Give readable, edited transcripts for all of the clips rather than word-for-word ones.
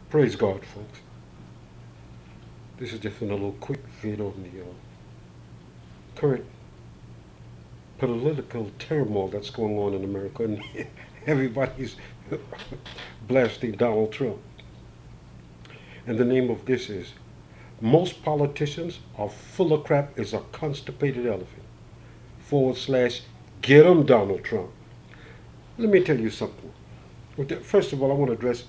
Praise God, folks. This is just a little quick vid on the current political turmoil that's going on in America, and everybody's blasting Donald Trump. And the name of this is Most Politicians Are Full of Crap is a Constipated Elephant. / Get 'em, Donald Trump. Let me tell you something. First of all, I want to address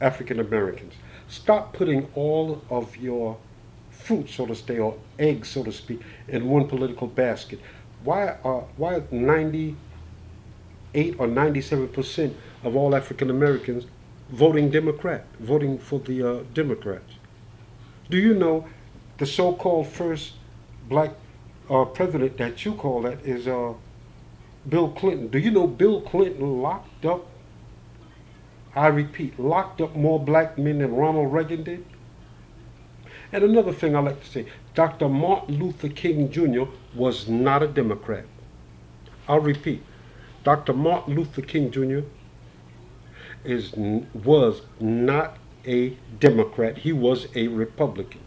African Americans. Stop putting all of your fruit, so to say, or eggs, so to speak, in one political basket. Why 98 or 97% of all African Americans voting Democrat, voting for the Democrats? Do you know the so-called first black president that you call that is Bill Clinton? Do you know Bill Clinton locked up, I repeat, locked up more black men than Ronald Reagan did? And another thing I like to say, Dr. Martin Luther King Jr. was not a Democrat. I'll repeat, Dr. Martin Luther King Jr. Was not a Democrat. He was a Republican.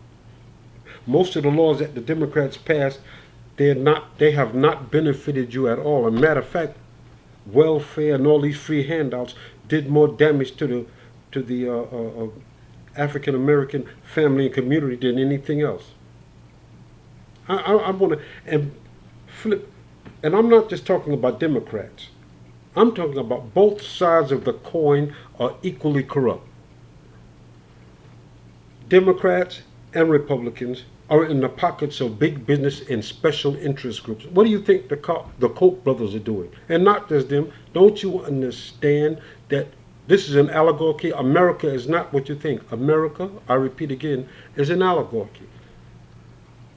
Most of the laws that the Democrats passed, they have not benefited you at all. As a matter of fact, welfare and all these free handouts did more damage to the African American family and community than anything else. I want to flip, and I'm not just talking about Democrats. I'm talking about both sides of the coin are equally corrupt. Democrats and Republicans are in the pockets of big business and special interest groups. What do you think the Koch brothers are doing? And not just them. Don't you understand that this is an allegory? America is not what you think. America, I repeat again, is an allegory.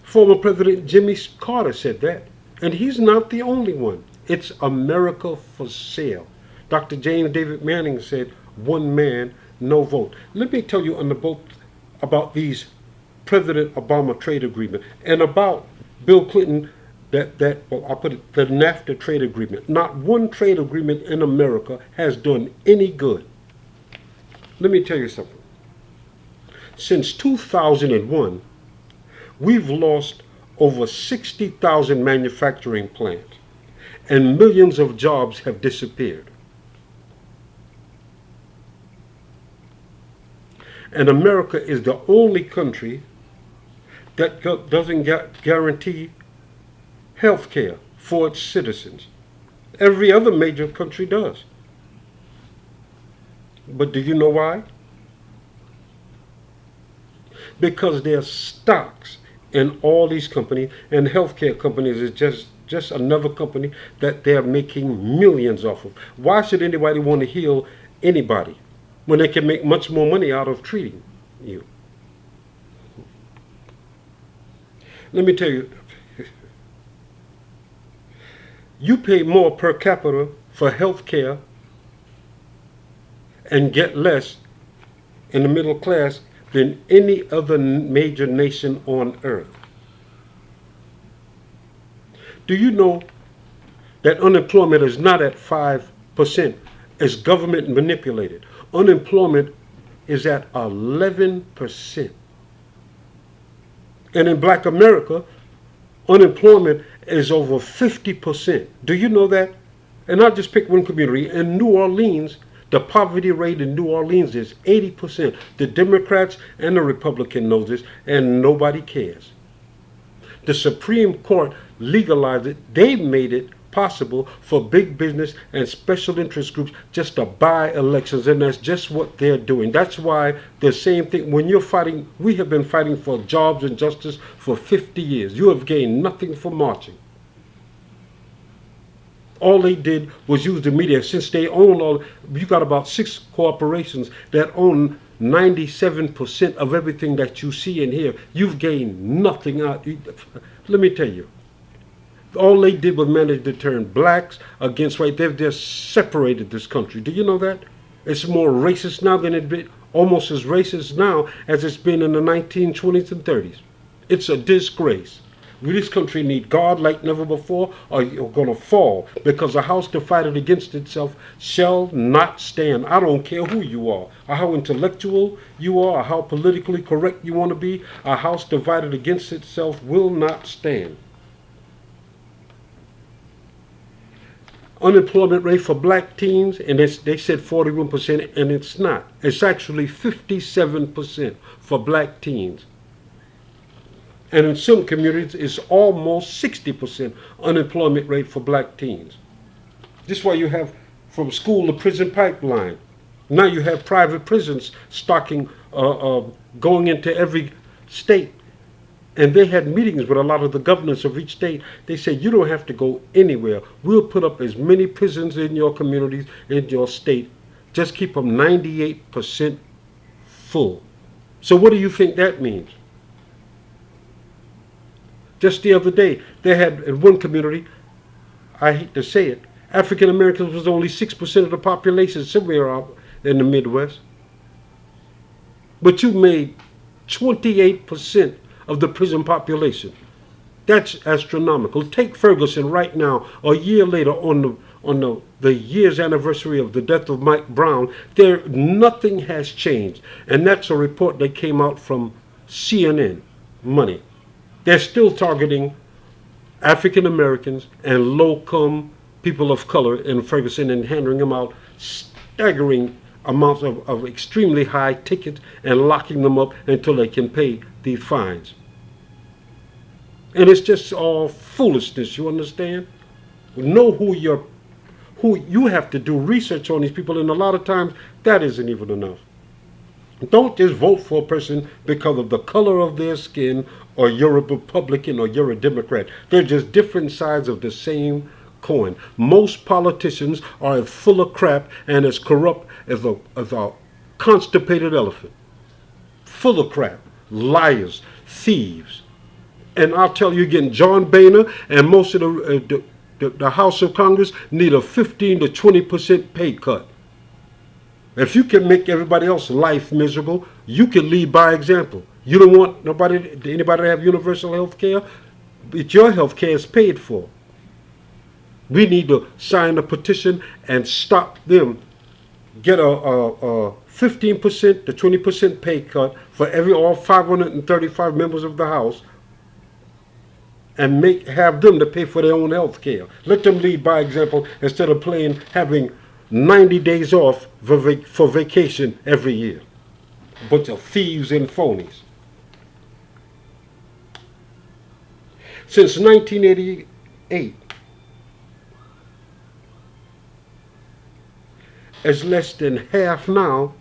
Former President Jimmy Carter said that. And he's not the only one. It's America for sale. Dr. James David Manning said, one man, no vote. Let me tell you on the boat about these President Obama trade agreement and about Bill Clinton, I'll put it, the NAFTA trade agreement. Not one trade agreement in America has done any good. Let me tell you something. Since 2001, we've lost over 60,000 manufacturing plants and millions of jobs have disappeared. And America is the only country that doesn't guarantee health care for its citizens. Every other major country does. But do you know why? Because there's stocks in all these companies, and healthcare companies is just another company that they're making millions off of. Why should anybody want to heal anybody when they can make much more money out of treating you? Let me tell you, you pay more per capita for health care and get less in the middle class than any other major nation on earth. Do you know that unemployment is not at 5%? It's government manipulated. Unemployment is at 11%. And in black America, unemployment is over 50%. Do you know that? And I'll just pick one community. In New Orleans, the poverty rate in New Orleans is 80%. The Democrats and the Republicans know this, and nobody cares. The Supreme Court legalized it. They made it possible for big business and special interest groups just to buy elections, and that's just what they're doing. That's why the same thing, when you're fighting, we have been fighting for jobs and justice for 50 years. You have gained nothing from marching. All they did was use the media. Since they own you got about 6 corporations that own 97% of everything that you see and hear. You've gained nothing out. Let me tell you. All they did was manage to turn blacks against white. They've just separated this country. Do you know that? It's more racist now than it's been, almost as racist now as it's been in the 1920s and 30s. It's a disgrace. This country need God like never before, or you're going to fall, because a house divided against itself shall not stand. I don't care who you are, or how intellectual you are, or how politically correct you want to be. A house divided against itself will not stand. Unemployment rate for black teens, and they said 41%, and it's not. It's actually 57% for black teens. And in some communities, it's almost 60% unemployment rate for black teens. This is why you have from school to prison pipeline. Now you have private prisons going into every state. And they had meetings with a lot of the governors of each state. They said, you don't have to go anywhere. We'll put up as many prisons in your communities, in your state. Just keep them 98% full. So what do you think that means? Just the other day, they had in one community, I hate to say it, African Americans was only 6% of the population somewhere out in the Midwest. But you made 28% of the prison population. That's astronomical. Take Ferguson right now, a year later on the year's anniversary of the death of Mike Brown, nothing has changed. And that's a report that came out from CNN, Money. They're still targeting African Americans and low-income people of color in Ferguson and handing them out staggering amounts of extremely high tickets and locking them up until they can pay these fines. And it's just all foolishness, you understand? Know who you have to do research on these people, and a lot of times that isn't even enough. Don't just vote for a person because of the color of their skin, or you're a Republican or you're a Democrat. They're just different sides of the same coin. Most politicians are as full of crap and as corrupt as a constipated elephant. Full of crap. Liars. Thieves. And I'll tell you again, John Boehner and most of the House of Congress need a 15 to 20% pay cut. If you can make everybody else's life miserable, you can lead by example. You don't want anybody to have universal health care, but your health care is paid for. We need to sign a petition and stop them. Get a 15% to 20% pay cut for all 535 members of the House, and have them to pay for their own health care. Let them lead by example instead of having 90 days off for vacation every year. A bunch of thieves and phonies. Since 1988, it's less than half now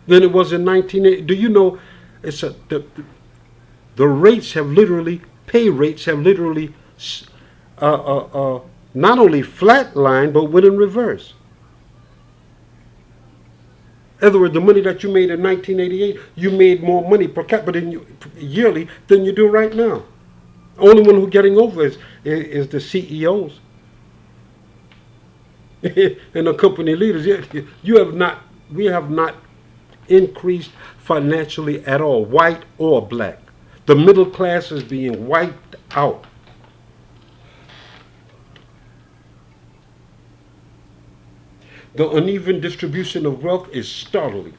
than it was in 1980. Do you know the rates have literally, pay rates have literally not only flatlined, but went in reverse. In other words, the money that you made in 1988, you made more money per capita yearly than you do right now. Only one who's getting over is the CEOs and the company leaders. We have not increased financially at all, white or black. The middle class is being wiped out. The uneven distribution of wealth is startling.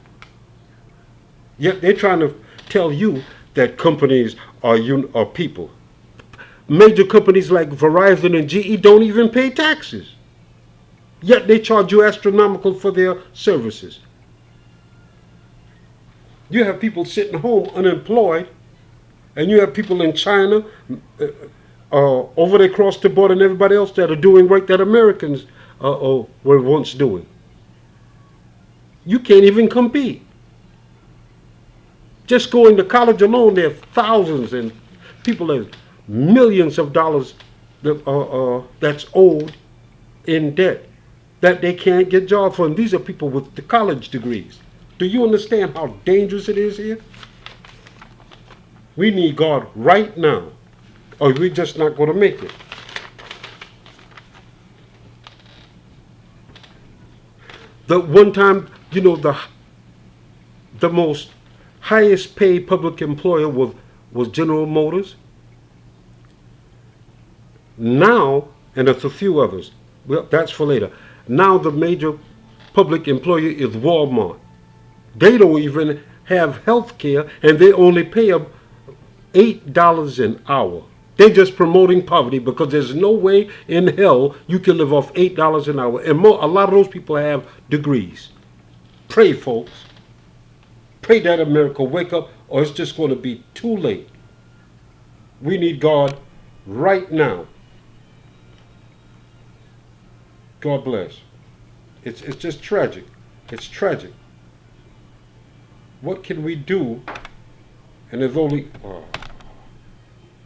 Yet they're trying to tell you that companies are people. Major companies like Verizon and GE don't even pay taxes. Yet they charge you astronomical for their services. You have people sitting home unemployed, and you have people in China, over there across the border, and everybody else that are doing work that Americans were once doing. You can't even compete. Just going to college alone, there are thousands and people have millions of dollars that's owed in debt that they can't get jobs for. And these are people with the college degrees. Do you understand how dangerous it is here? We need God right now, or we're just not going to make it. The one time, the most highest paid public employer was General Motors. Now, and there's a few others. Well, that's for later. Now the major public employer is Walmart. They don't even have health care, and they only pay them $8 an hour. They're just promoting poverty because there's no way in hell you can live off $8 an hour. And a lot of those people have degrees. Pray, folks. Pray that America wake up, or it's just going to be too late. We need God right now. God bless. It's just tragic. It's tragic. What can we do? And there's only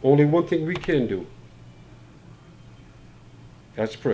one thing we can do. That's pray.